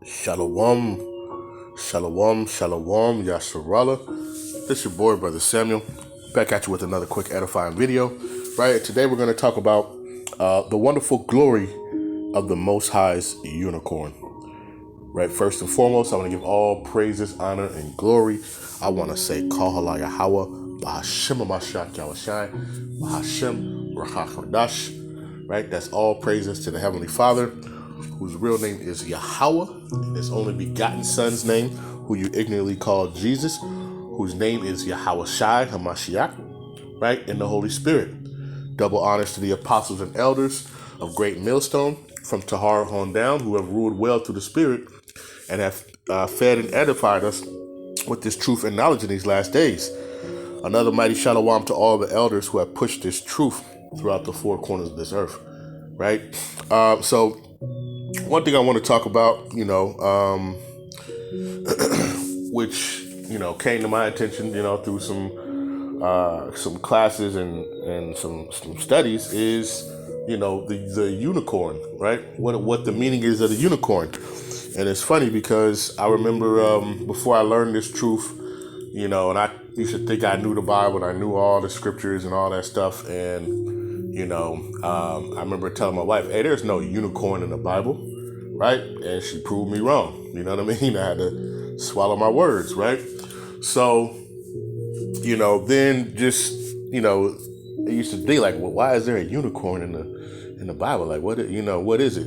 Shalom, shalom, shalom, Yasharallah. This is your boy, Brother Samuel, back at you with another quick edifying video. Right, today we're going to talk about the wonderful glory of the Most High's unicorn. Right, first and foremost, I want to give all praises, honor, and glory. I want to say, YAHAWAH, Bahashem Mashiach Yahushai, Bahashem Rachach. Right, that's all praises to the Heavenly Father, whose real name is Yahweh, and his only begotten Son's name, who you ignorantly call Jesus, whose name is Yahawashi Hamashiach, right, and the Holy Spirit. Double honors to the apostles and elders of Great Millstone, from Tahar on down, who have ruled well through the Spirit, and have fed and edified us with this truth and knowledge in these last days. Another mighty shalom to all the elders who have pushed this truth throughout the four corners of this earth, right? So one thing I want to talk about, which, came to my attention, through some classes and some studies is, the unicorn, right? What the meaning is of the unicorn. And it's funny because I remember before I learned this truth, and I used to think I knew the Bible and I knew all the scriptures and all that stuff. And, I remember telling my wife, hey, there's no unicorn in the Bible, right? And she proved me wrong. You know what I mean? I had to swallow my words, right? So, then just, I used to think like, well, why is there a unicorn in the Bible? Like, what is it,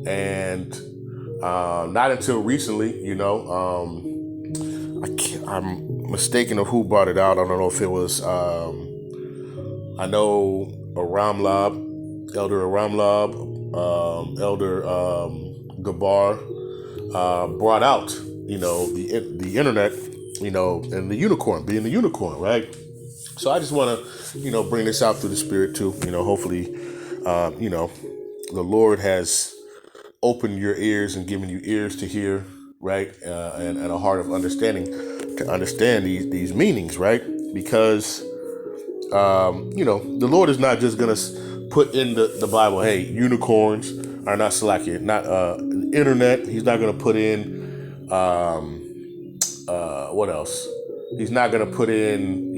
And not until recently, I'm mistaken of who brought it out. I don't know if it was, I know Elder Aramlab, Elder Gabar brought out, the internet, and the unicorn, being the unicorn, right? So I just want to, bring this out through the Spirit too. Hopefully, the Lord has opened your ears and given you ears to hear, right? And a heart of understanding to understand these meanings, right? Because, the Lord is not just going to put in the Bible, hey, unicorns are not slacking, not internet. He's not going to put in, what else? He's not going to put in,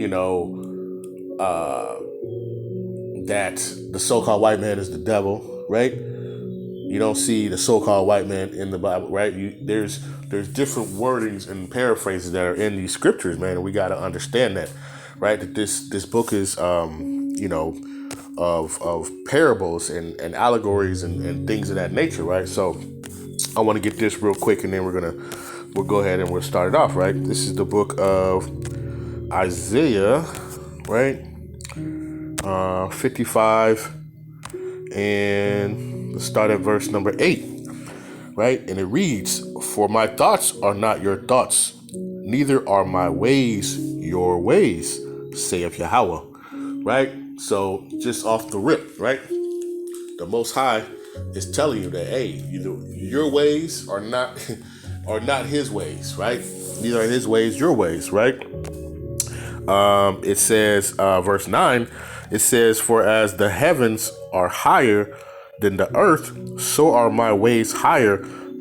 that the so-called white man is the devil, right? You don't see the so-called white man in the Bible, right? There's different wordings and paraphrases that are in these scriptures, man, and we got to understand that, right? That this book is, of parables and allegories and things of that nature, right? So I want to get this real quick, and then we'll go ahead and we'll start it off, right? This is the book of Isaiah, right? 55, and let's start at verse number 8, right? And it reads, "For my thoughts are not your thoughts, neither are my ways your ways, saith Yahweh," right? So just off the rip, right? The Most High is telling you that, hey, your ways are not are not His ways, right? These are His ways, your ways, right? It says, verse 9, it says, "For as the heavens are higher than the earth, so are my ways higher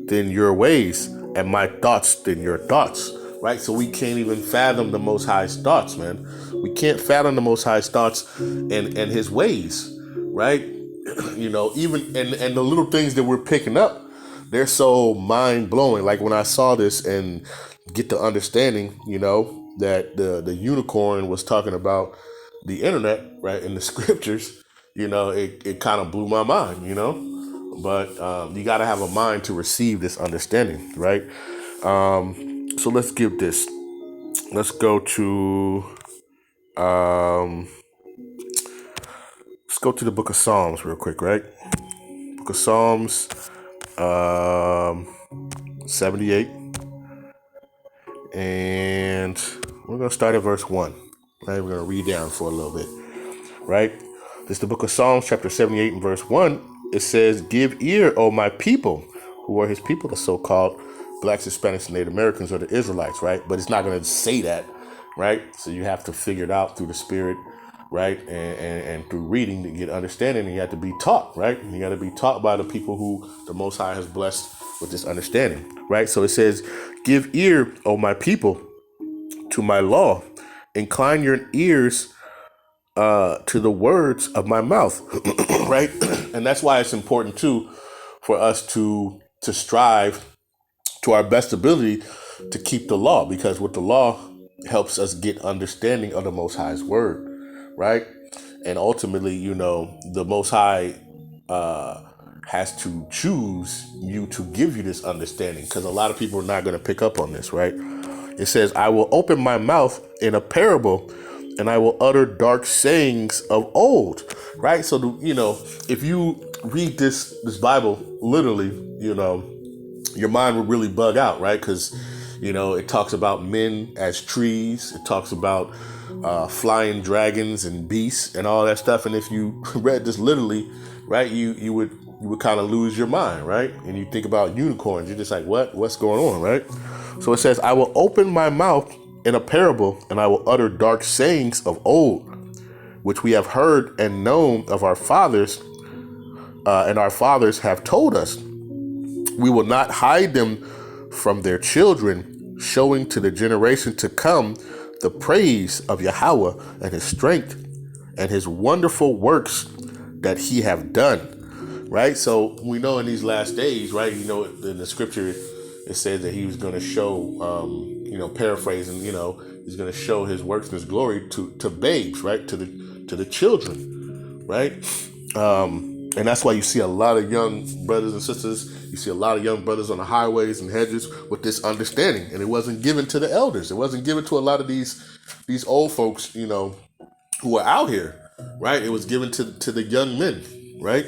than your ways, and my thoughts than your thoughts." Right? So we can't even fathom the Most High's thoughts, man. We can't fathom the Most High's thoughts and His ways, right? Even and the little things that we're picking up, they're so mind blowing. Like when I saw this and get the understanding, that the unicorn was talking about the internet, right, in the scriptures, it kind of blew my mind, but you got to have a mind to receive this understanding, right? So let's give this. Let's go to the book of Psalms real quick, right? Book of Psalms 78, and we're gonna start at verse 1. Right, we're gonna read down for a little bit, right? This is the book of Psalms, chapter 78, and verse 1. It says, "Give ear, O my people," who are His people, the so-called blacks, Hispanics, and Native Americans, or the Israelites, right? But it's not going to say that, right? So you have to figure it out through the Spirit, right? And through reading to get understanding. And you have to be taught, right? You got to be taught by the people who the Most High has blessed with this understanding, right? So it says, give ear, O my people, to my law. Incline your ears to the words of my mouth, right? And that's why it's important too for us to strive to our best ability to keep the law, because with the law helps us get understanding of the Most High's word, right? And ultimately, the Most High has to choose you to give you this understanding, because a lot of people are not going to pick up on this, right? It says, I will open my mouth in a parable, and I will utter dark sayings of old, right? So, if you read this Bible literally, your mind would really bug out, right? Because, it talks about men as trees. It talks about flying dragons and beasts and all that stuff. And if you read this literally, right, you would kind of lose your mind, right? And you think about unicorns. You're just like, what's going on, right? So it says, I will open my mouth in a parable, and I will utter dark sayings of old, which we have heard and known of our fathers, and our fathers have told us. We will not hide them from their children, showing to the generation to come the praise of Yahawah and his strength and his wonderful works that he have done. Right? So we know in these last days, right, in the scripture, it says that he was going to show, paraphrasing, he's going to show his works and his glory to babes, right? To the children, right? And that's why you see a lot of young brothers and sisters. You see a lot of young brothers on the highways and hedges with this understanding. And it wasn't given to the elders. It wasn't given to a lot of these old folks, who are out here, right? It was given to the young men, right?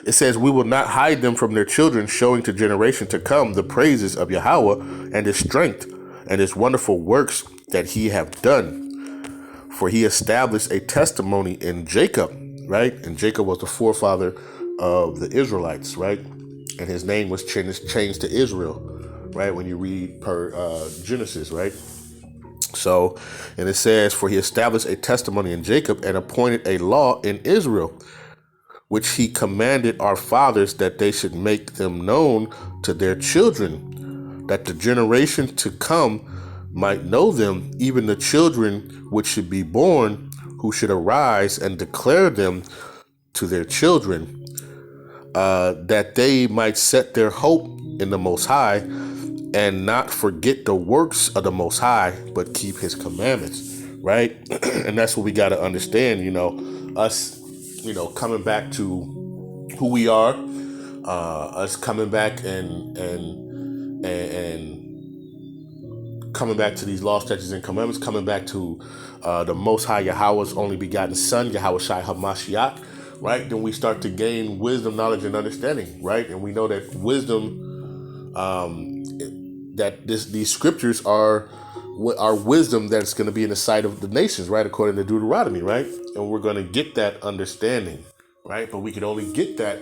It says, we will not hide them from their children, showing to generation to come the praises of Yahawah and his strength and his wonderful works that he have done. For he established a testimony in Jacob, right? And Jacob was the forefather of the Israelites, right? And his name was changed to Israel, right? When you read per Genesis, right? So, and it says, for he established a testimony in Jacob and appointed a law in Israel, which he commanded our fathers that they should make them known to their children, that the generation to come might know them, even the children which should be born, who should arise and declare them to their children, that they might set their hope in the Most High and not forget the works of the Most High, but keep his commandments, right? And that's what we got to understand, us, coming back to who we are, us coming back and coming back to these law, statutes, and commandments, coming back to the Most High Yahawah's only begotten Son, Yahweh Shai HaMashiach, right? Then we start to gain wisdom, knowledge, and understanding, right? And we know that wisdom, that these scriptures are wisdom that's going to be in the sight of the nations, right? According to Deuteronomy, right? And we're going to get that understanding, right? But we can only get that,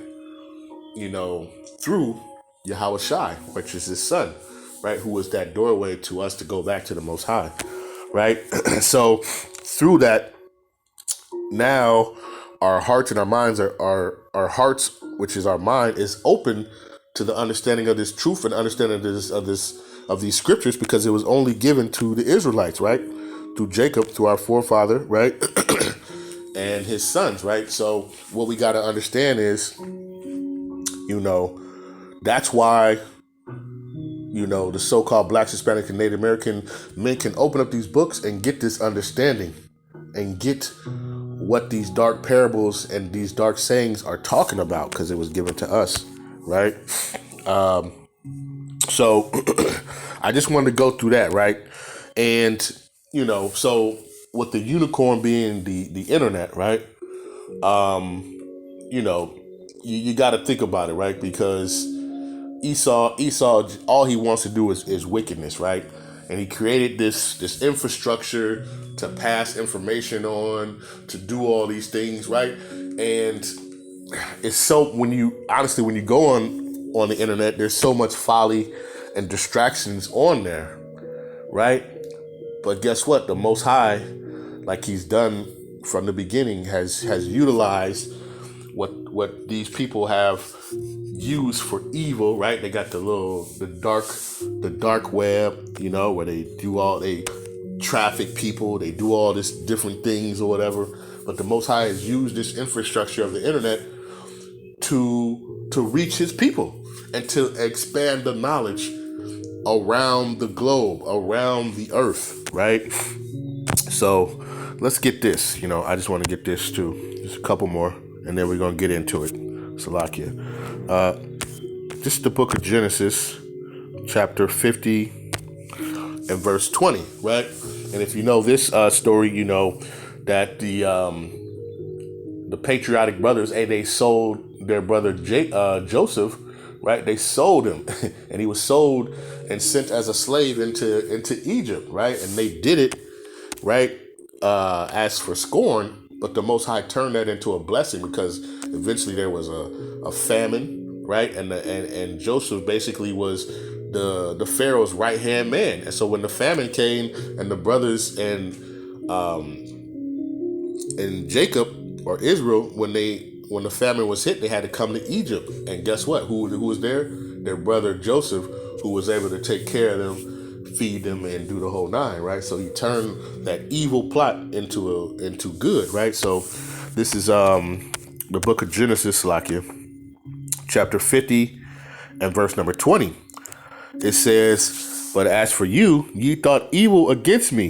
through Yahweh Shai, which is his Son, right? Who was that doorway to us to go back to the Most High, right? So through that, now our hearts and our minds our hearts, which is our mind, is open to the understanding of this truth and understanding of these scriptures, because it was only given to the Israelites, right? Through Jacob, through our forefather, right? And his sons, right? So what we got to understand is, that's why, the so-called Black, Hispanic, and Native American men can open up these books and get this understanding and get what these dark parables and these dark sayings are talking about, because it was given to us, right? So I just wanted to go through that, right? And, so with the unicorn being the internet, right? You got to think about it, right? Because Esau, all he wants to do is wickedness, right? And he created this infrastructure to pass information on, to do all these things, right? And it's so, when you go on the internet, there's so much folly and distractions on there, right? But guess what? The Most High, like he's done from the beginning, has utilized what these people have used for evil, right? They got the dark web, where they traffic people, they do all this different things or whatever. But the Most High has used this infrastructure of the internet to reach His people and to expand the knowledge around the globe, around the earth, right? So let's get this. I just want to get this too. Just a couple more, and then we're gonna get into it. Salakia. This is the book of Genesis, chapter 50 and verse 20, right? And if you know this story, you know that the patriotic brothers, they sold their brother Joseph, right? They sold him, and he was sold and sent as a slave into Egypt, right? And they did it, right, as for scorn. But the Most High turned that into a blessing, because eventually there was a famine, right? And Joseph basically was the Pharaoh's right hand man. And so when the famine came, and the brothers and Jacob or Israel, when the famine was hit, they had to come to Egypt. And guess what? Who was there? Their brother Joseph, who was able to take care of them, feed them, and do the whole nine, right? So he turned that evil plot into good, right? So this is the book of Genesis, Salakia, chapter 50 and verse number 20. It says, "But as for you, ye thought evil against me,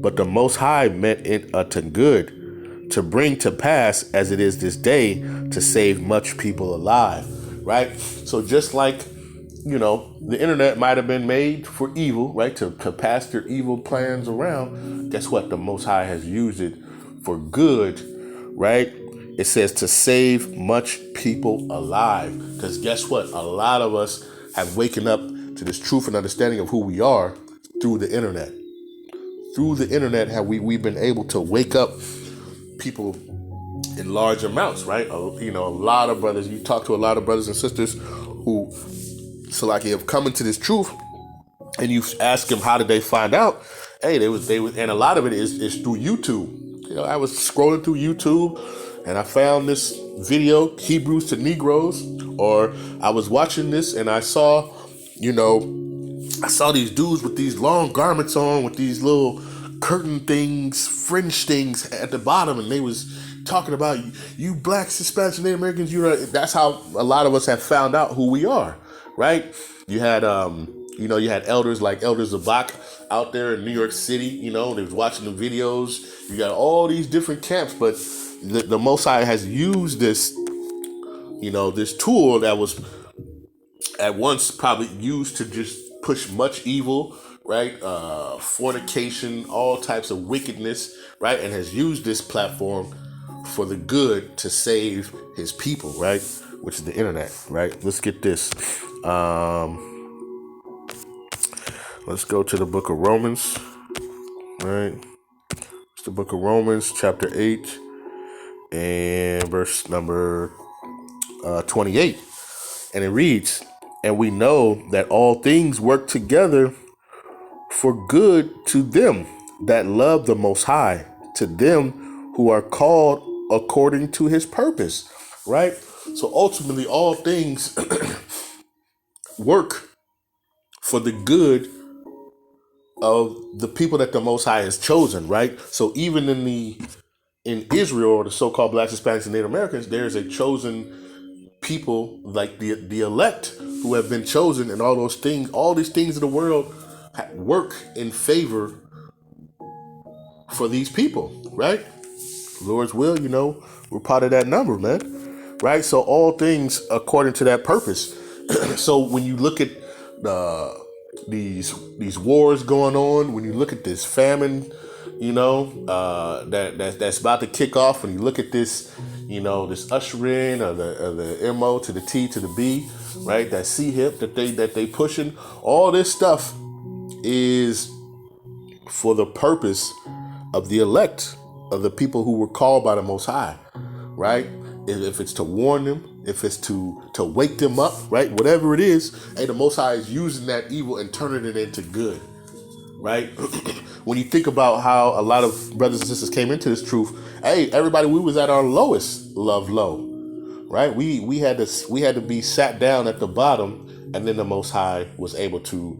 but the Most High meant it to good, to bring to pass as it is this day, to save much people alive." Right? So just like, the internet might have been made for evil, right? To pass their evil plans around. Guess what? The Most High has used it for good, right? It says to save much people alive. Because guess what? A lot of us have waken up to this truth and understanding of who we are through the internet. Through the internet, have we've been able to wake up people in large amounts, right? A lot of brothers, you talk to a lot of brothers and sisters who, have come into this truth, and you ask them how did they find out. Hey, they was, and a lot of it is through YouTube. I was scrolling through YouTube, and I found this video, Hebrews to Negroes, or I was watching this and I saw, these dudes with these long garments on, with these little curtain things, fringe things at the bottom, and they was talking about you blacks, Hispanics, Native Americans. That's how a lot of us have found out who we are, right? You had you had elders like Elder Zabak out there in New York City. They was watching the videos. You got all these different camps, but the Most High has used this, this tool that was at once probably used to just push much evil, right? Fornication, all types of wickedness, right? And has used this platform for the good to save His people, right? Which is the internet, right? Let's get this. Let's go to the book of Romans, right? It's the book of Romans, chapter 8, and verse number 28. And it reads, "And we know that all things work together for good to them that love the Most High, to them who are called according to His purpose." Right? So ultimately, all things work for the good of the people that the Most High has chosen, right? So even in Israel, or the so-called blacks, Hispanics, and Native Americans, there's a chosen people, like the elect, who have been chosen, and all these things in the world work in favor for these people, right? Lord's will, we're part of that number, man, right? So all things according to that purpose. So when you look at these wars going on, when you look at this famine, that's about to kick off, when you look at this, this ushering of the MO to the T to the B, right? That C hip that they pushing, all this stuff is for the purpose of the elect, of the people who were called by the Most High, right? If it's to warn them, if it's to wake them up, right? Whatever it is, hey, the Most High is using that evil and turning it into good, right? When you think about how a lot of brothers and sisters came into this truth, hey, everybody, we was at our lowest, love low, right? We had to be sat down at the bottom, and then the Most High was able to,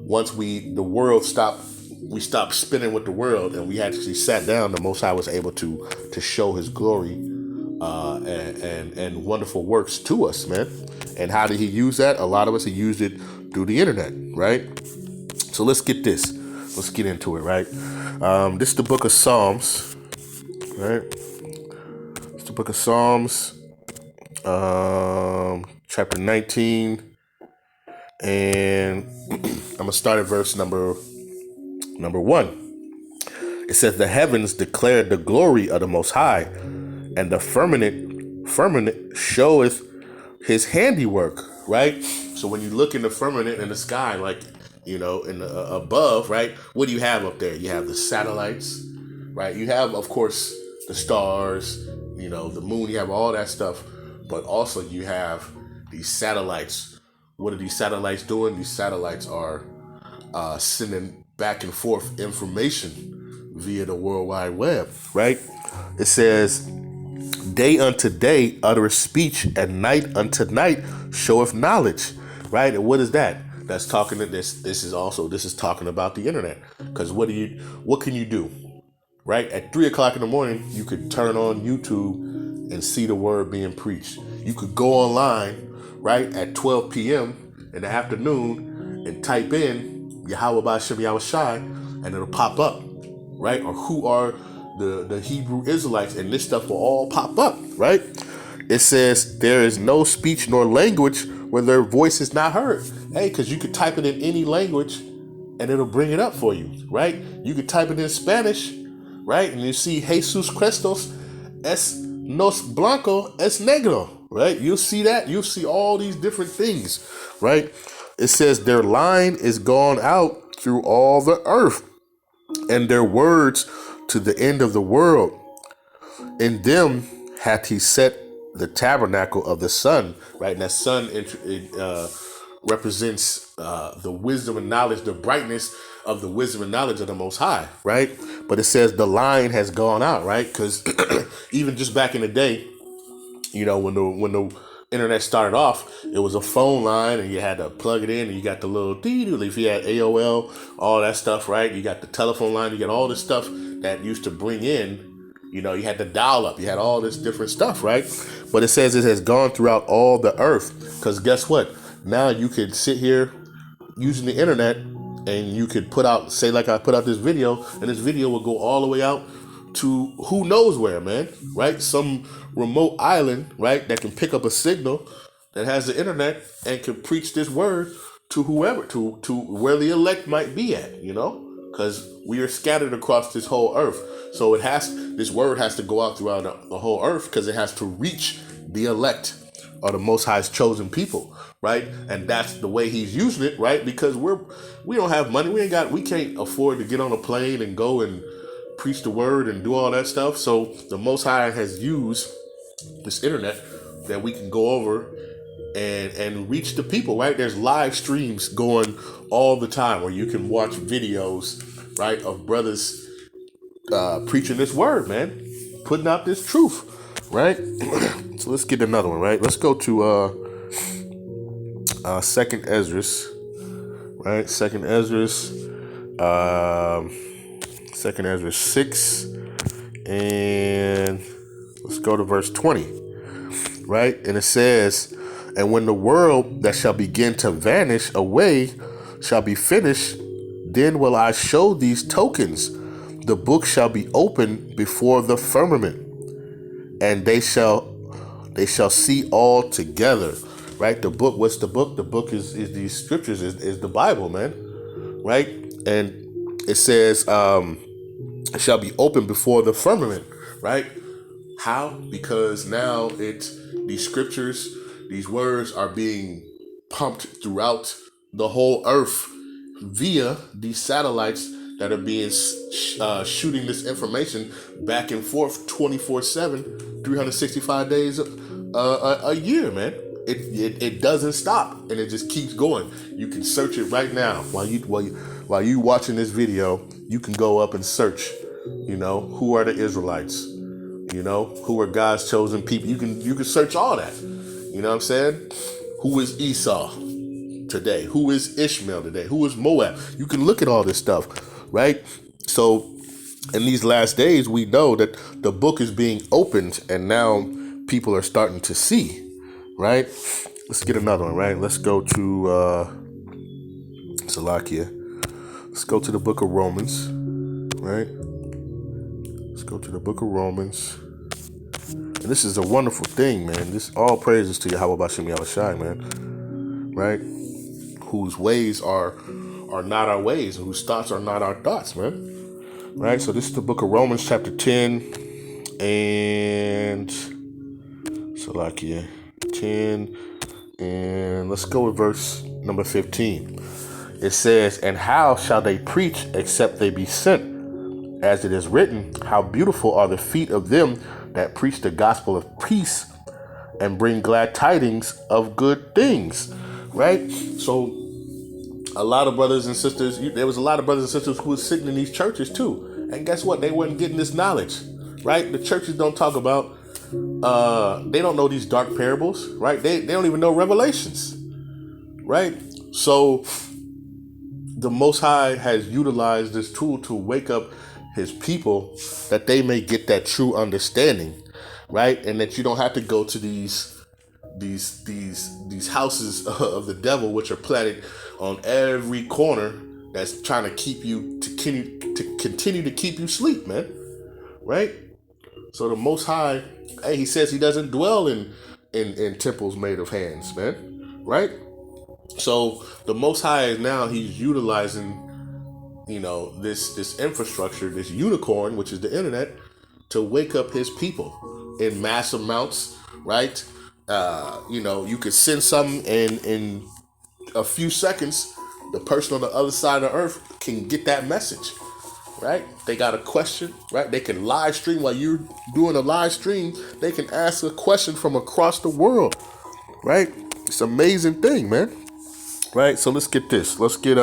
once we stopped spinning with the world, and we actually sat down. The Most High was able to show His glory and wonderful works to us, man. And how did He use that? A lot of us, He used it through the internet, right? So let's get this. Let's get into it, right? This is the book of Psalms, right? It's the book of Psalms, chapter 19, and I'm gonna start at verse number 1. It says, "The heavens declare the glory of the Most High, and the firmament showeth His handiwork." Right. So when you look in the firmament in the sky, like in the, above, right? What do you have up there? You have the satellites, right? You have, of course, the stars, the moon. You have all that stuff, but also you have these satellites. What are these satellites doing? These satellites are sending back and forth information via the World Wide Web, right? It says, "Day unto day uttereth speech, and night unto night showeth knowledge," right? And what is that? That's talking to this. This is talking about the internet. Because what can you do, right? At 3 o'clock in the morning, you could turn on YouTube and see the word being preached. You could go online, right, at 12 p.m. in the afternoon and type in YAHAWAH Shem Yahushai, and it'll pop up, right? Or who are the Hebrew Israelites, and this stuff will all pop up, right? It says, "There is no speech nor language where their voice is not heard." Hey, because you could type it in any language and it'll bring it up for you, right? You could type it in Spanish, right? And you see Jesus Crestos es nos blanco es negro, right? You'll see that. You'll see all these different things, right? It says, "Their line is gone out through all the earth, and their words to the end of the world. In them hath He set the tabernacle of the sun," right? And that sun represents the wisdom and knowledge, the brightness of the wisdom and knowledge of the Most High, right? But it says the line has gone out, right? Because even just back in the day, when the internet started off, it was a phone line, and you had to plug it in, and you got the little dee-doo. If you had AOL, all that stuff, right? You got the telephone line, you got all this stuff that used to bring in. You had the dial up, you had all this different stuff, right? But it says it has gone throughout all the earth. Because guess what? Now you could sit here using the internet, and you could put out, say like I put out this video, and this video will go all the way out to who knows where, man, right? Some remote island, right, that can pick up a signal that has the internet and can preach this word to whoever, to where the elect might be at, because we are scattered across this whole earth. So this word has to go out throughout the whole earth, because it has to reach the elect, or the Most High's chosen people, right? And that's the way He's using it, right? Because we don't have money, we can't afford to get on a plane and go and preach the word and do all that stuff. So the Most High has used this internet that we can go over and reach the people, right? There's live streams going all the time where you can watch videos, right, of brothers preaching this word, man, putting out this truth, right? So let's get another one, right? Let's go to Second Esdras, right? Second Esdras 6, and let's go to verse 20, right? And it says, "And when the world that shall begin to vanish away shall be finished, then will I show these tokens. The book shall be opened before the firmament, and they shall see all together." Right? The book, what's the book? The book is these scriptures, is the Bible, man. Right? And it says, it shall be opened before the firmament, right? How? Because now these scriptures, these words are being pumped throughout the whole earth via these satellites that are being shooting this information back and forth 24/7, 365 days a year, man. It doesn't stop, and it just keeps going. You can search it right now while you watching this video. You can go up and search, who are the Israelites, Who are God's chosen people? You can search all that. You know what I'm saying? Who is Esau today? Who is Ishmael today? Who is Moab? You can look at all this stuff, right? So in these last days, we know that the book is being opened, and now people are starting to see, right? Let's get another one, right? Let's go to Salakia. Let's go to the book of Romans, right? Let's go to the book of Romans. And this is a wonderful thing, man. This all praises to Yahawah Bashem Yahushai, man. Right? Whose ways are not our ways, and whose thoughts are not our thoughts, man. Right? So this is the book of Romans, chapter 10, and Salakia 10, and let's go with verse number 15. It says, "And how shall they preach except they be sent? As it is written, how beautiful are the feet of them that preach the gospel of peace and bring glad tidings of good things." Right? So a lot of brothers and sisters, there was a lot of brothers and sisters who were sitting in these churches too. And guess what? They weren't getting this knowledge. Right? The churches don't talk about, they don't know these dark parables. Right? They don't even know Revelations. Right? So the Most High has utilized this tool to wake up his people that they may get that true understanding, right? And that you don't have to go to these houses of the devil, which are planted on every corner, that's trying to keep you to continue to keep you asleep, man. Right? So the Most High, hey, he says he doesn't dwell in temples made of hands, man. Right? So the Most High is now, he's utilizing, this infrastructure, this unicorn, which is the internet, to wake up his people in mass amounts, right? You could send something, and in a few seconds, the person on the other side of the earth can get that message, right? They got a question, right? They can live stream while you're doing a live stream. They can ask a question from across the world, right? It's an amazing thing, man. Right? So let's get this. Let's get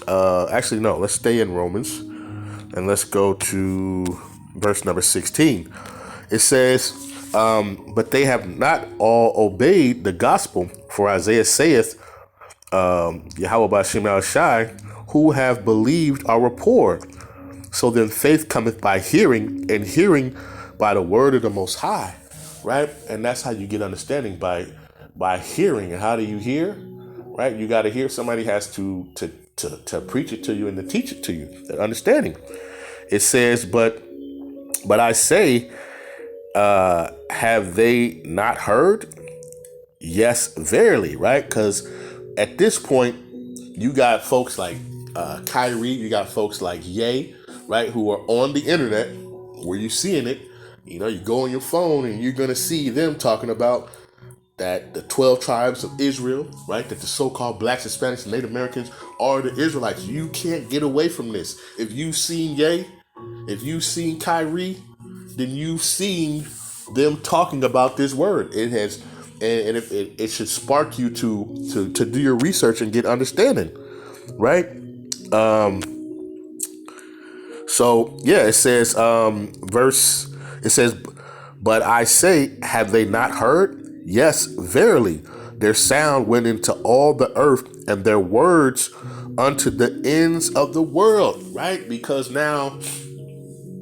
actually no, let's stay in Romans and let's go to verse number 16. It says, but they have not all obeyed the gospel, for Isaiah saith, Yahawah Bashem Yahushai, who have believed our report. So then faith cometh by hearing, and hearing by the word of the Most High. Right? And that's how you get understanding, by hearing. And how do you hear? Right? You got to hear. Somebody has to preach it to you and to teach it to you. That understanding. It says, but I say, have they not heard? Yes, verily. Right? Because at this point, you got folks like Kyrie, you got folks like Ye, right, who are on the internet, where you're seeing it. You go on your phone and you're going to see them talking about that the 12 tribes of Israel, right, that the so-called blacks, Hispanics, and Native Americans are the Israelites. You can't get away from this. If you've seen Ye, if you've seen Kyrie, then you've seen them talking about this word. It has, and it should spark you to do your research and get understanding, right? So yeah, it says, it says, but I say, have they not heard? Yes, verily, their sound went into all the earth, and their words unto the ends of the world, right? Because now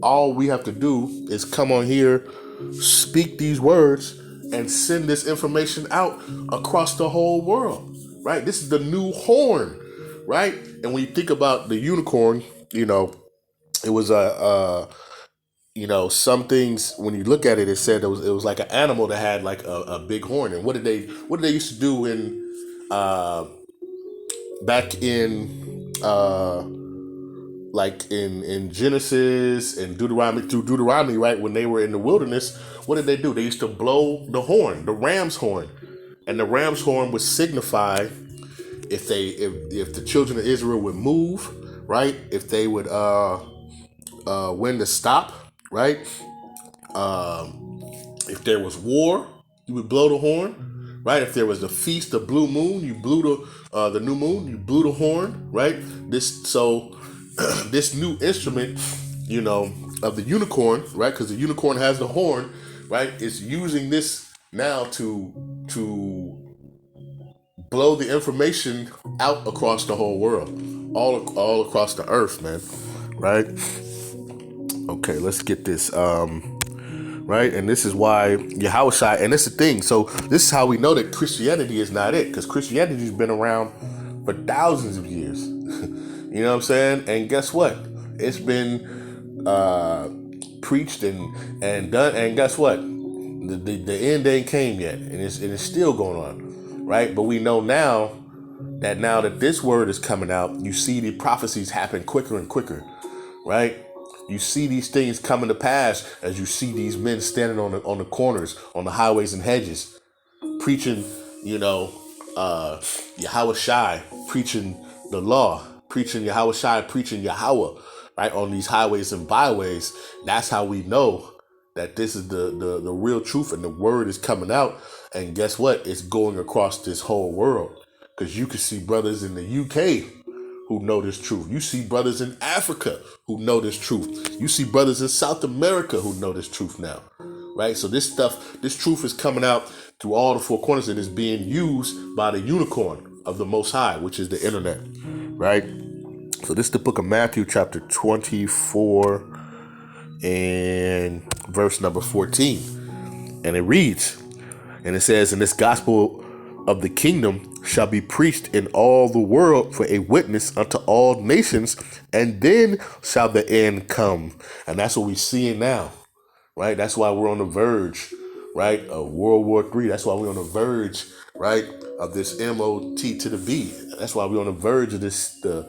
all we have to do is come on here, speak these words, and send this information out across the whole world, right? This is the new horn, right? And when you think about the unicorn, it was some things, when you look at it, it said it was like an animal that had like a big horn. And what did they used to do back in like in Genesis and Deuteronomy, right? When they were in the wilderness, what did they do? They used to blow the horn, the ram's horn. And the ram's horn would signify if the children of Israel would move, right? If they would when to stop, right? If there was war, you would blow the horn, right? If there was the feast, the blue moon, you blew the new moon, you blew the horn, right? This new instrument, of the unicorn, right? Because the unicorn has the horn, right? It's using this now to blow the information out across the whole world, all across the earth, man. Right? Okay, let's get this. Right, and this is why Yahawashi, and this is the thing. So this is how we know that Christianity is not it, because Christianity's been around for thousands of years. You know what I'm saying? And guess what? It's been preached and done. And guess what? The end ain't came yet, and it's still going on, right? But we know now that this word is coming out, you see the prophecies happen quicker and quicker, right? You see these things coming to pass as you see these men standing on the corners, on the highways and hedges, preaching, Yahawashi, preaching the law, preaching Yahawashi, preaching Yahawah, right, on these highways and byways. That's how we know that this is the real truth, and the word is coming out. And guess what? It's going across this whole world, because you can see brothers in the UK who know this truth. You see brothers in Africa who know this truth. You see brothers in South America who know this truth now, right? So this truth is coming out through all the four corners, and is being used by the unicorn of the Most High, which is the internet, right? So this is the book of Matthew, chapter 24 and verse number 14. And it reads, and it says, "And this gospel of the kingdom shall be preached in all the world for a witness unto all nations, and then shall the end come." And that's what we're seeing now, right? That's why we're on the verge, right, of World War III. That's why we're on the verge, right, of this MOT to the B. That's why we're on the verge of this, like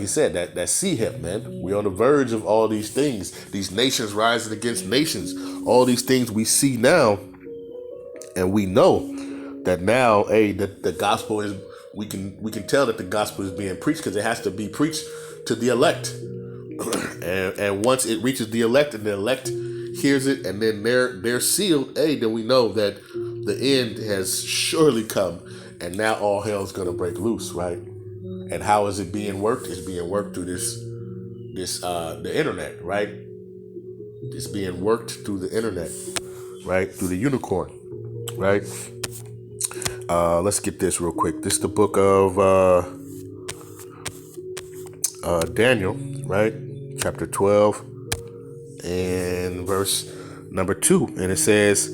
you said, that CHIP, man. We're on the verge of all these things, these nations rising against nations, all these things we see now. And we know that now, the gospel is, we can tell that the gospel is being preached, because it has to be preached to the elect. and once it reaches the elect, and the elect hears it, and then they're sealed, then we know that the end has surely come, and now all hell's gonna break loose, right? And how is it being worked? It's being worked through the internet, right? It's being worked through the internet, right? Through the unicorn, right? Let's get this real quick. This is the book of Daniel, right? Chapter 12 and verse number 2. And it says,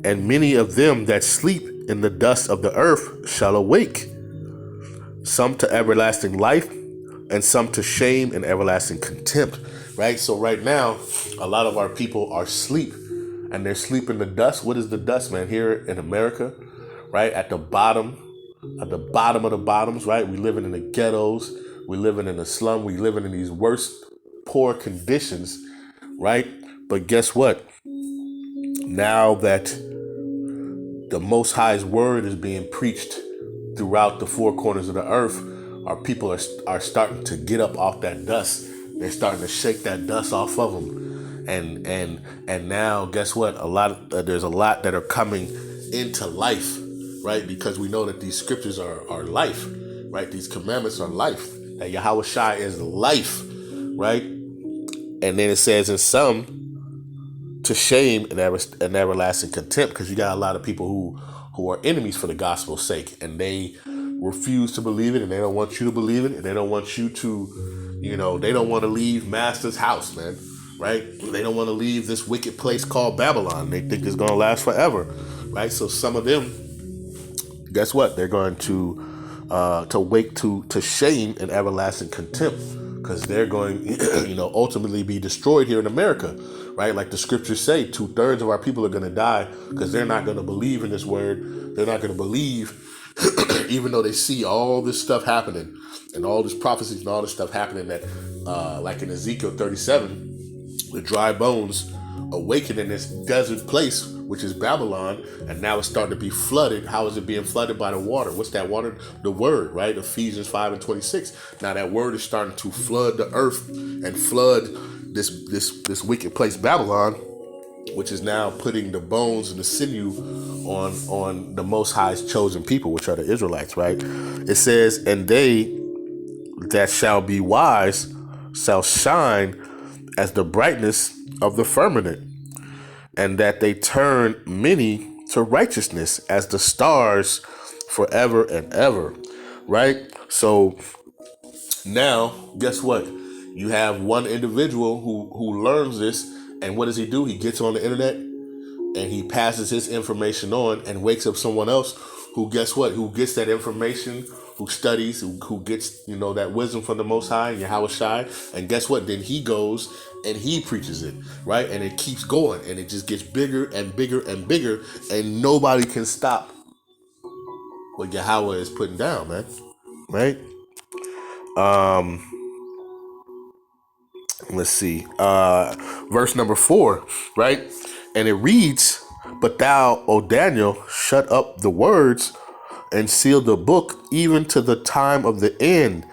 "And many of them that sleep in the dust of the earth shall awake, some to everlasting life, and some to shame and everlasting contempt." Right? So right now, a lot of our people are asleep, and they're sleeping in the dust. What is the dust, man? Here in America, right? At the bottom of the bottoms, right? We living in the ghettos. We living in the slum. We living in these worst, poor conditions, right? But guess what? Now that the Most High's word is being preached throughout the four corners of the earth, our people are starting to get up off that dust. They're starting to shake that dust off of them, and now guess what? There's a lot that are coming into life, right? Because we know that these scriptures are life, right? These commandments are life. That Yahawashi is life, right? And then it says, in some to shame and everlasting contempt, because you got a lot of people who are enemies for the gospel's sake, and they refuse to believe it, and they don't want you to believe it, and they don't want you to, they don't want to leave Master's house, man, right? They don't want to leave this wicked place called Babylon. They think it's going to last forever, right? So some of them, guess what? They're going to wake to shame and everlasting contempt, because they're going, ultimately be destroyed here in America, right? Like the scriptures say, 2/3 of our people are going to die, because they're not going to believe in this word. They're not going to believe, even though they see all this stuff happening, and all this prophecies and all this stuff happening, that, like in Ezekiel 37, the dry bones awaken in this desert place, which is Babylon, and now it's starting to be flooded. How is it being flooded? By the water. What's that water? The word, right? Ephesians 5:26. Now that word is starting to flood the earth and flood this wicked place, Babylon, which is now putting the bones and the sinew on the Most High's chosen people, which are the Israelites, right? It says, "And they that shall be wise shall shine as the brightness of the firmament, and that they turn many to righteousness as the stars forever and ever. Right? So now, guess what? You have one individual who learns this, and what does he do? He gets on the internet and he passes his information on and wakes up someone else who, guess what? Who gets that information, who studies, who gets, that wisdom from the Most High, YAHAWAH. And guess what? Then he goes and he preaches it, right? And it keeps going, and it just gets bigger and bigger and bigger, and nobody can stop what Yahweh is putting down, man. Right? Let's see. Verse number 4, right? And it reads, "But thou, O Daniel, shut up the words and seal the book even to the time of the end,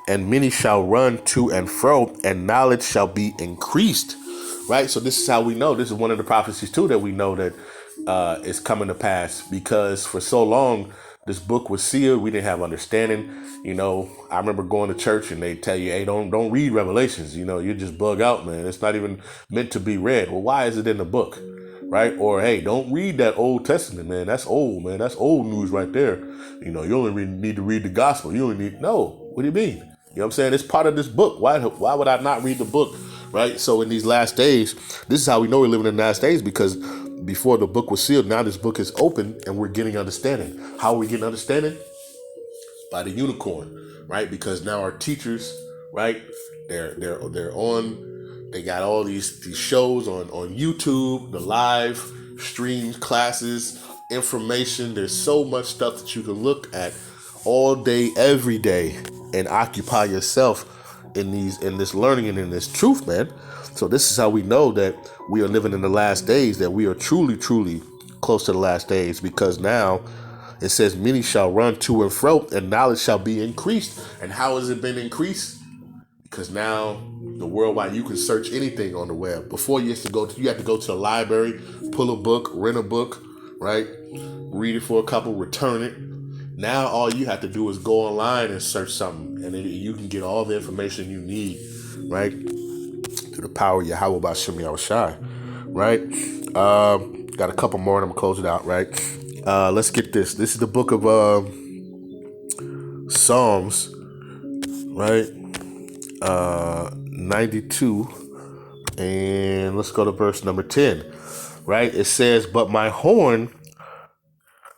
and many shall run to and fro, and knowledge shall be increased." Right? So this is how we know. This is one of the prophecies too that we know that is coming to pass, because for so long this book was sealed. We didn't have understanding. I remember going to church and they tell you, "Hey, don't read Revelations. You just bug out, man. It's not even meant to be read." Well, why is it in the book? Right? Or, "Hey, don't read that Old Testament, man. That's old, man. That's old news right there. You only need to read the gospel. You only need..." No. What do you mean? You know what I'm saying? It's part of this book. Why would I not read the book? Right? So in these last days, this is how we know we're living in the last days, because before the book was sealed, now this book is open and we're getting understanding. How are we getting understanding? By the unicorn, right? Because now our teachers, right? They're on. They got all these shows on YouTube, the live streams, classes, information. There's so much stuff that you can look at all day, every day, and occupy yourself in this learning and in this truth, man. So this is how we know that we are living in the last days, that we are truly, truly close to the last days, because now it says many shall run to and fro, and knowledge shall be increased. And how has it been increased? Because now the worldwide, you can search anything on the web. Before you had to go to the library, pull a book, rent a book, right? Read it for a couple, return it. Now all you have to do is go online and search something, and you can get all the information you need, right? Through the power of Yahawah B'Shem Yahushai, right? Got a couple more and I'm gonna close it out, right? Let's get this. This is the book of Psalms, right? 92, and let's go to verse number 10, right? It says, "But my horn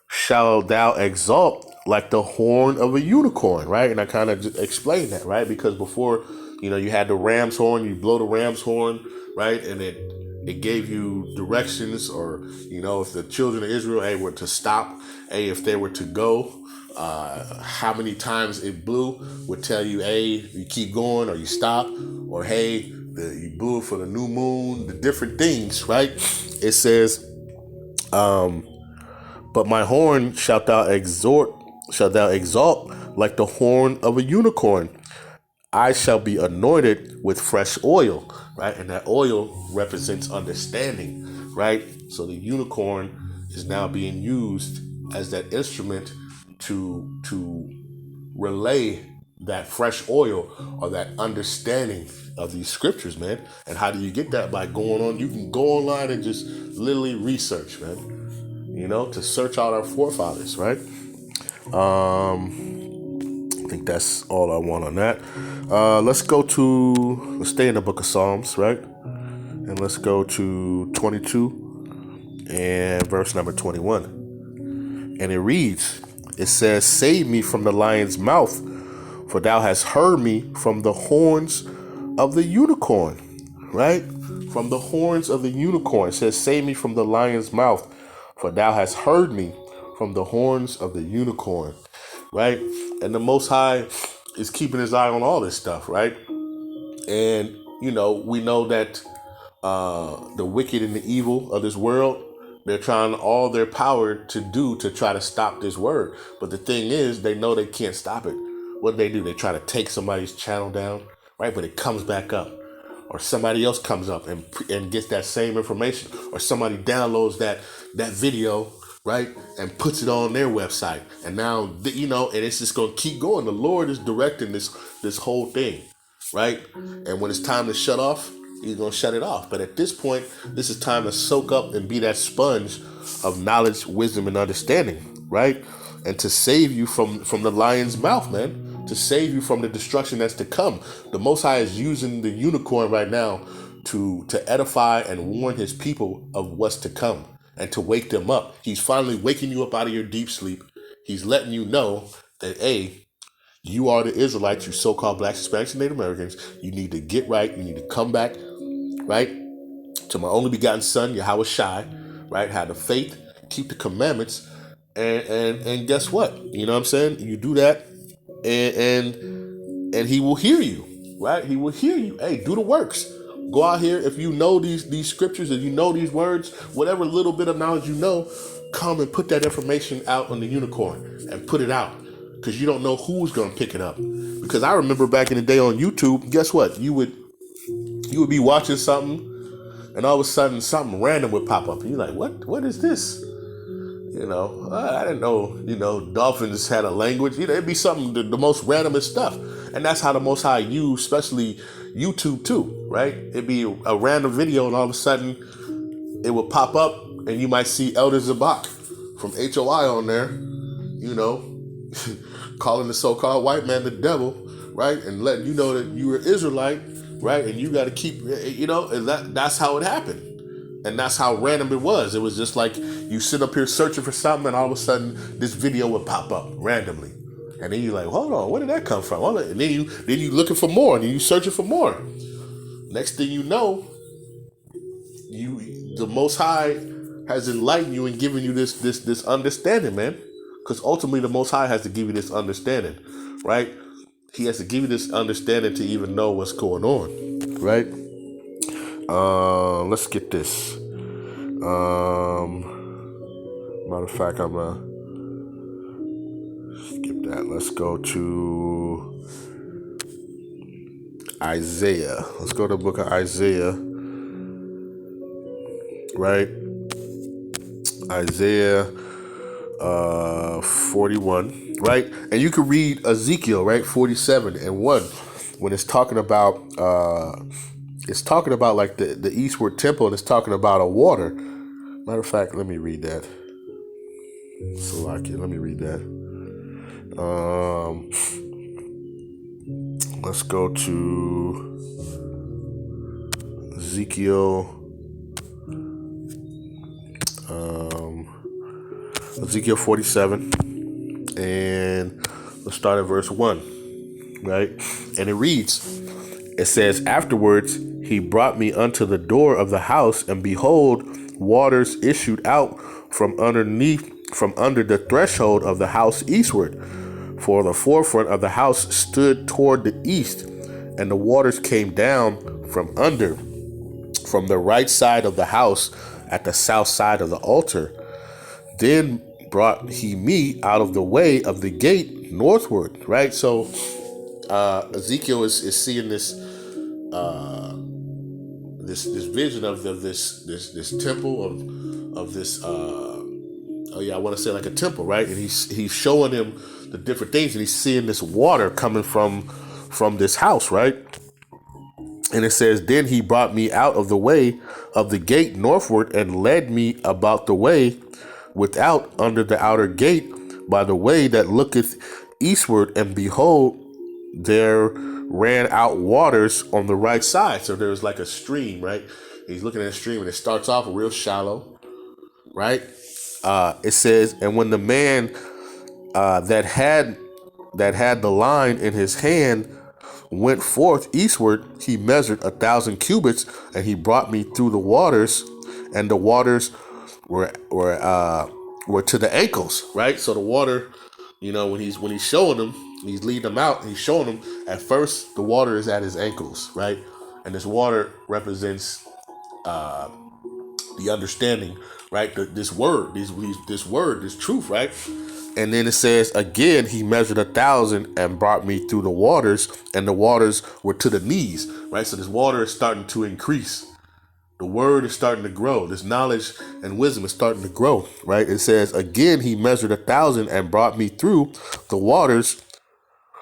shall thou exalt like the horn of a unicorn," right? And I kind of explained that, right? Because before, you had the ram's horn, you blow the ram's horn, right? And it gave you directions, or, if the children of Israel, were to stop, if they were to go, how many times it blew would tell you, you keep going or you stop, or, you blew it for the new moon, the different things, right? It says, "But my horn shalt thou exalt like the horn of a unicorn. I shall be anointed with fresh oil," right? And that oil represents understanding, right? So the unicorn is now being used as that instrument to relay that fresh oil, or that understanding of these scriptures, man. And how do you get that? By going on. You can go online and just literally research, man. To search out our forefathers, right? I think that's all I want on that. Let's stay in the book of Psalms, right? And let's go to 22 and verse number 21. And it reads, it says, "Save me from the lion's mouth, for thou hast heard me from the horns of the unicorn," right? From the horns of the unicorn. It says, "Save me from the lion's mouth, for thou hast heard me from the horns of the unicorn," right? And the Most High is keeping his eye on all this stuff, right? And, we know that the wicked and the evil of this world, they're trying all their power to try to stop this word. But the thing is, they know they can't stop it. What do? They try to take somebody's channel down, right? But it comes back up. Or somebody else comes up and gets that same information. Or somebody downloads that video, right? And puts it on their website. And now, and it's just going to keep going. The Lord is directing this whole thing. right? And when it's time to shut off, he's going to shut it off. But at this point, this is time to soak up and be that sponge of knowledge, wisdom, and understanding, right? And to save you from the lion's mouth, man. To save you from the destruction that's to come. The Most High is using the unicorn right now to edify and warn his people of what's to come and to wake them up. He's finally waking you up out of your deep sleep. He's letting you know that, hey, you are the Israelites, you so-called blacks, Hispanics, and Native Americans. You need to get right. You need to come back, right, to my only begotten son, YAHAWAH, right? Have the faith, keep the commandments, and guess what? You know what I'm saying? You do that, and he will hear you, right? He will hear you. Hey, do the works. Go out here. If you know these scriptures, if you know these words, whatever little bit of knowledge you know, come and put that information out on the unicorn and put it out. Because you don't know who's going to pick it up. Because I remember back in the day on YouTube, guess what? You would be watching something, and all of a sudden something random would pop up. And you're like, what is this? You know, I didn't know, dolphins had a language. You know, it'd be something, the most randomest stuff. And that's how the Most High use, especially YouTube too, right? It'd be a random video, and all of a sudden it would pop up, and you might see Elder Zabak from HOI on there, you know, calling the so-called white man the devil, right? And letting you know that you're an Israelite, right? And you got to keep, and that's how it happened. And that's how random it was. It was just like you sit up here searching for something, and all of a sudden this video would pop up randomly. And then you're like, hold on, where did that come from? And then you looking for more, and then you searching for more. Next thing you know, the Most High has enlightened you and given you this understanding, man. Because ultimately the Most High has to give you this understanding, right? He has to give you this understanding to even know what's going on, right? Let's get this. Matter of fact, I'm gonna skip that. Let's go to Isaiah. Let's go to the book of Isaiah, right? Isaiah 41, right? And you can read Ezekiel, right? 47 and 1, when it's talking about like the eastward temple, and it's talking about a water. Matter of fact, let me read that. Salakia, let me read that. Let's go to Ezekiel. Ezekiel 47, and let's start at verse 1, right? And it reads, it says, afterwards he brought me unto the door of the house, and behold, waters issued out from under the threshold of the house eastward. For the forefront of the house stood toward the east, and the waters came down from the right side of the house at the south side of the altar. Then brought he me out of the way of the gate northward, right? So Ezekiel is seeing this vision of this temple of this I want to say like a temple, right? And he's showing him the different things, and he's seeing this water coming from this house, right? And it says, then he brought me out of the way of the gate northward, and led me about the way without under the outer gate by the way that looketh eastward, and behold, there ran out waters on the right side. So there's like a stream, right? He's looking at a stream, and it starts off real shallow, right? It says, and when the man that had the line in his hand went forth eastward, he measured 1,000 cubits, and he brought me through the waters, and the waters were to the ankles, right? So the water, when he's showing them, he's leading them out, he's showing them, at first the water is at his ankles, right? And this water represents the understanding, right? This word, this truth, right? And then it says, again, he measured 1,000 and brought me through the waters, and the waters were to the knees, right? So this water is starting to increase. The word is starting to grow. This knowledge and wisdom is starting to grow, right? It says, again, he measured 1,000 and brought me through the waters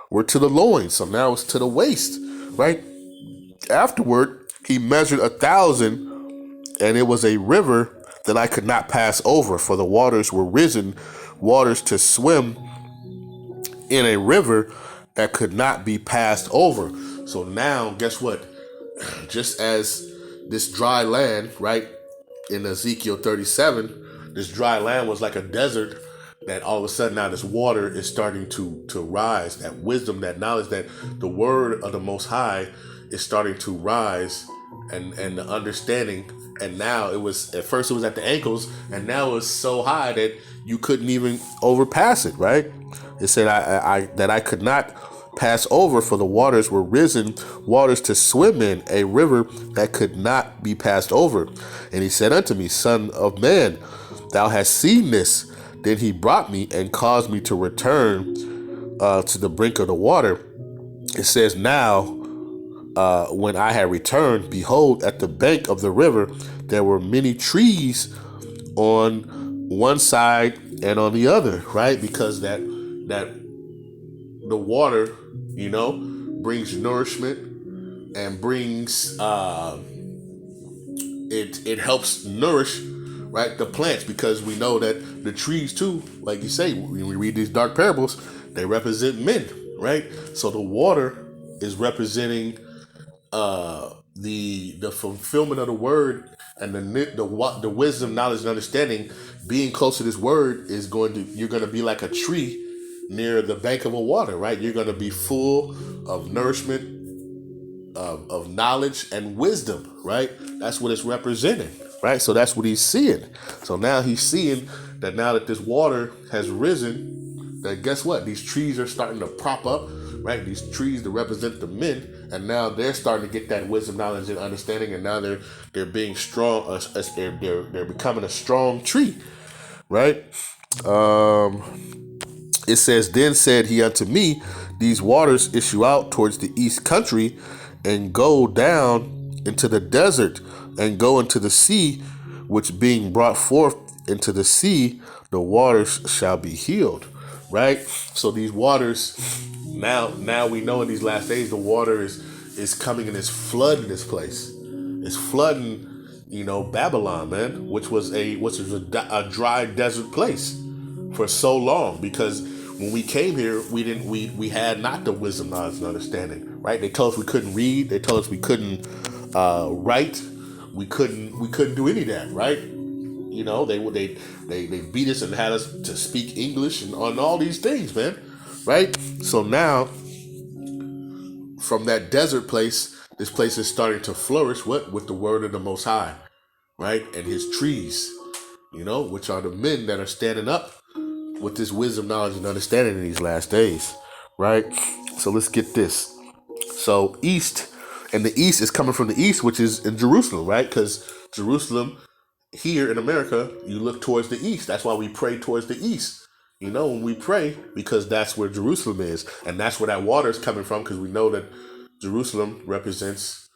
were to the loins. So now it's to the waist, right? Afterward, he measured 1,000, and it was a river that I could not pass over, for the waters were risen, waters to swim in a river that could not be passed over. So now, guess what? Just as this dry land, right, in Ezekiel 37, this dry land was like a desert, that all of a sudden now this water is starting to rise. That wisdom, that knowledge, that the word of the Most High is starting to rise, and the understanding. And now it was, at first it was at the ankles, and now it's so high that you couldn't even overpass it, right? It said that I could not pass over, for the waters were risen, waters to swim in, a river that could not be passed over. And he said unto me, Son of man, thou hast seen this. Then he brought me and caused me to return to the brink of the water. It says, now when I had returned, behold, at the bank of the river there were many trees on one side and on the other, right? Because that the water, brings nourishment, and brings it helps nourish, right, the plants, because we know that the trees too, like you say, when we read these dark parables, they represent men, right? So the water is representing the fulfillment of the word, and the wisdom, knowledge, and understanding. Being close to this word is you're going to be like a tree near the bank of a water, right? You're going to be full of nourishment, of knowledge and wisdom, right? That's what it's representing, right? So that's what he's seeing. So now he's seeing that now that this water has risen, that guess what? These trees are starting to prop up, right? These trees that represent the men, and now they're starting to get that wisdom, knowledge, and understanding, and now they're being strong. They're becoming a strong tree, right? It says, then said he unto me, these waters issue out towards the east country, and go down into the desert, and go into the sea, which being brought forth into the sea, the waters shall be healed. Right? So these waters, now we know in these last days, the water is coming and is flooding this place. It's flooding, Babylon, man, which was a dry desert place for so long, because when we came here, we had not the wisdom, knowledge, and understanding, right? They told us we couldn't read. They told us we couldn't write. We couldn't do any of that, right? They beat us and had us to speak English and on all these things, man, right? So now, from that desert place, this place is starting to flourish. What? With the word of the Most High, right? And his trees, which are the men that are standing up with this wisdom, knowledge, and understanding in these last days, right? So let's get this. So east, and the east is coming from the east, which is in Jerusalem, right? Because Jerusalem, here in America, you look towards the east. That's why we pray towards the east. When we pray, because that's where Jerusalem is, and that's where that water is coming from, because we know that Jerusalem represents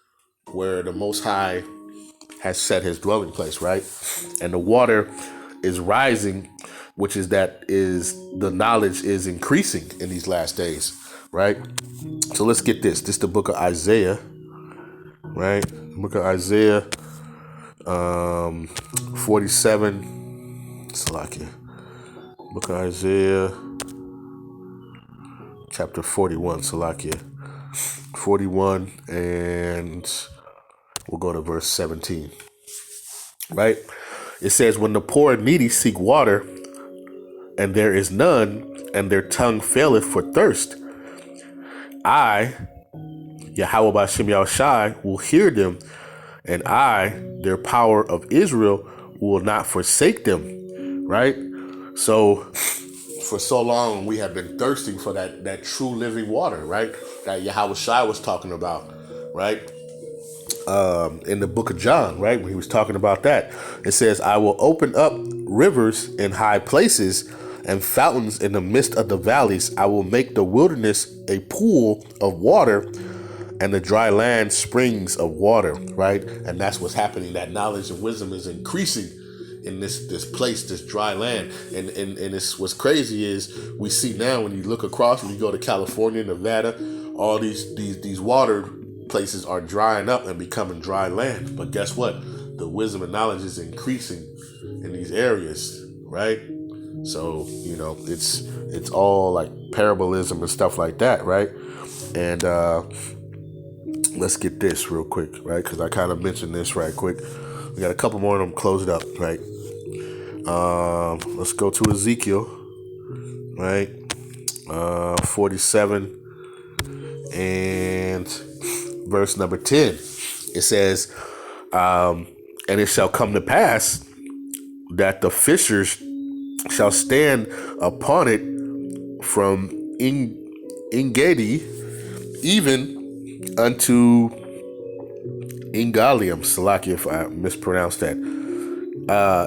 where the Most High has set his dwelling place, right? And the water is rising, which is the knowledge is increasing in these last days, right? So let's get this. This is the book of Isaiah, right? Book of Isaiah 47. Salakia. Book of Isaiah, chapter 41. Salakia. 41, and we'll go to verse 17. Right? It says, when the poor and needy seek water, and there is none, and their tongue faileth for thirst, I, YAHAWAH B'Shem Yahushai, will hear them, and I, their power of Israel, will not forsake them. Right? So, for so long, we have been thirsting for that true living water, right? That Yahawashi was talking about, right? In the book of John, right? When he was talking about that, it says, I will open up rivers in high places and fountains in the midst of the valleys. I will make the wilderness a pool of water, and the dry land springs of water, right? And that's what's happening. That knowledge and wisdom is increasing in this place, this dry land. And it's, what's crazy is we see now, when you look across, when you go to California, Nevada, all these water places are drying up and becoming dry land. But guess what? The wisdom and knowledge is increasing in these areas, right? So, it's all like parallelism and stuff like that, right? And let's get this real quick, right? Because I kind of mentioned this right quick. We got a couple more of them, close it up, right? Let's go to Ezekiel, right? 47 and verse number 10. It says, and it shall come to pass that the fishers shall stand upon it from Engedi even unto Ingalium. Salaki if I mispronounced that.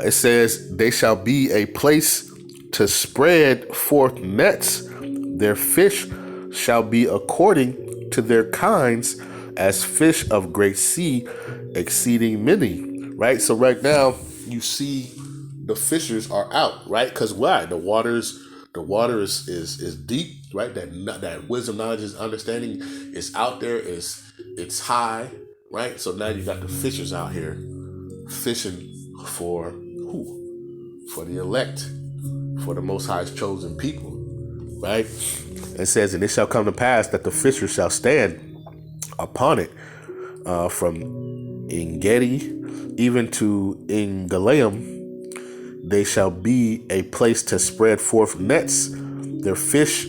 It says, they shall be a place to spread forth nets. Their fish shall be according to their kinds, as fish of great sea, exceeding many. Right? So right now, you see the fishers are out, right? Because why? The water is deep, right? That wisdom, knowledge, and understanding is out there, it's high, right? So now you got the fishers out here fishing for who? For the elect, for the Most High's chosen people, right? It says, and it shall come to pass that the fishers shall stand upon it from Engedi even to Engalaim. They shall be a place to spread forth nets. Their fish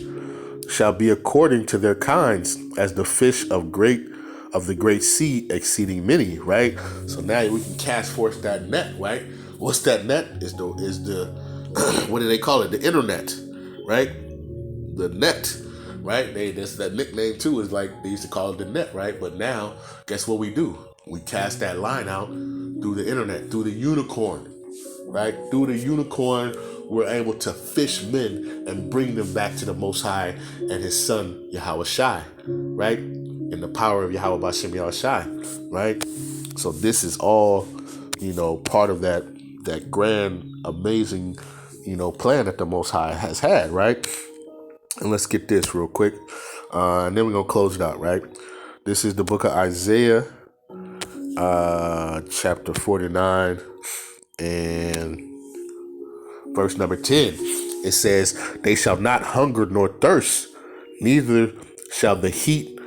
shall be according to their kinds, as the fish of the great sea, exceeding many. Right. So now we can cast forth that net. Right. What's that net? Is the what do they call it? The internet. Right. The net. Right. That's that nickname too. Is like they used to call it the net. Right. But now, guess what we do? We cast that line out through the internet, through the unicorn. Right? Through the unicorn, we're able to fish men and bring them back to the Most High and His Son, YAHAWAH, right? In the power of Yahweh Bashem Yahawashi, right? So this is all, part of that grand, amazing, plan that the Most High has had, right? And let's get this real quick. And then we're going to close it out, right? This is the book of Isaiah, chapter 49. And verse number 10, it says, they shall not hunger nor thirst, neither shall the heat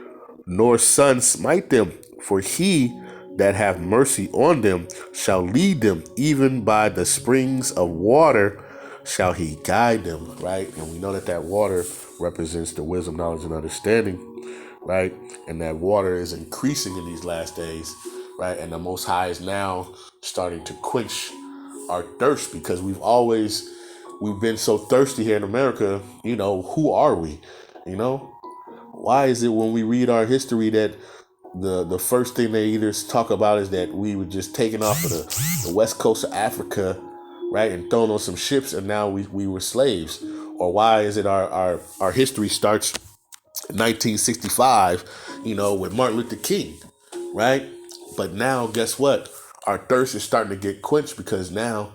nor sun smite them. For he that hath mercy on them shall lead them, even by the springs of water shall he guide them, right? And we know that water represents the wisdom, knowledge, and understanding, right? And that water is increasing in these last days, right? And the Most High is now starting to quench our thirst, because we've been so thirsty here in America. Who are we? Why is it when we read our history that the first thing they either talk about is that we were just taken off of the west coast of Africa, right, and thrown on some ships, and now we were slaves? Or why is it our history starts in 1965, with Martin Luther King, right? But now, guess what? Our thirst is starting to get quenched, because now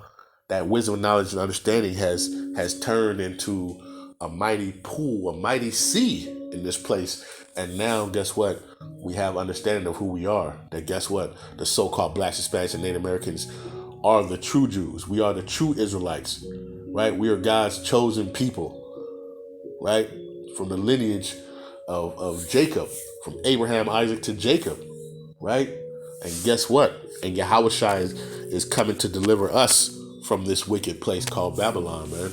that wisdom, knowledge, and understanding has turned into a mighty pool, a mighty sea in this place. And now, guess what? We have understanding of who we are. That guess what? The so-called Blacks, Hispanics, and Native Americans are the true Jews. We are the true Israelites, right? We are God's chosen people, right? From the lineage of Jacob, from Abraham, Isaac to Jacob, right? And guess what? And YAHAWAH is coming to deliver us from this wicked place called Babylon, man.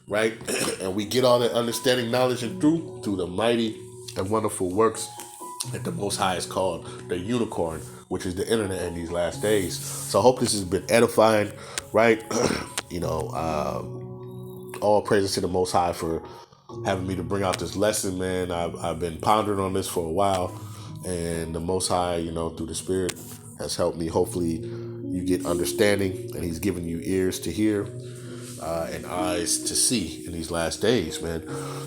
Right? And we get all that understanding, knowledge, and through the mighty and wonderful works that the Most High is called the unicorn, which is the internet in these last days. So I hope this has been edifying, right? All praises to the Most High for having me to bring out this lesson, man. I've been pondering on this for a while, and the Most High, through the Spirit, has helped me. Hopefully you get understanding, and He's given you ears to hear and eyes to see in these last days, man.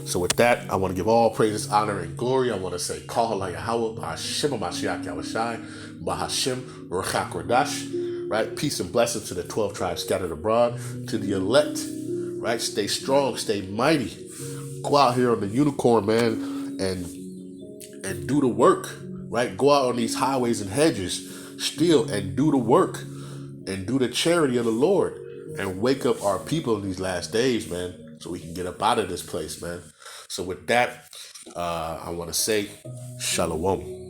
So with that, I want to give all praises, honor, and glory. I want to say, Kahala Yahawah, B'Hashem Mashiach Yahawashi, B'Hashem Ruach HaKodesh, right? Peace and blessings to the 12 tribes scattered abroad, to the elect, right? Stay strong, stay mighty. Go out here on the unicorn, man, and do the work, right? Go out on these highways and hedges, steal and do the work and do the charity of the Lord and wake up our people in these last days, man, so we can get up out of this place, man. So with that, I want to say shalom.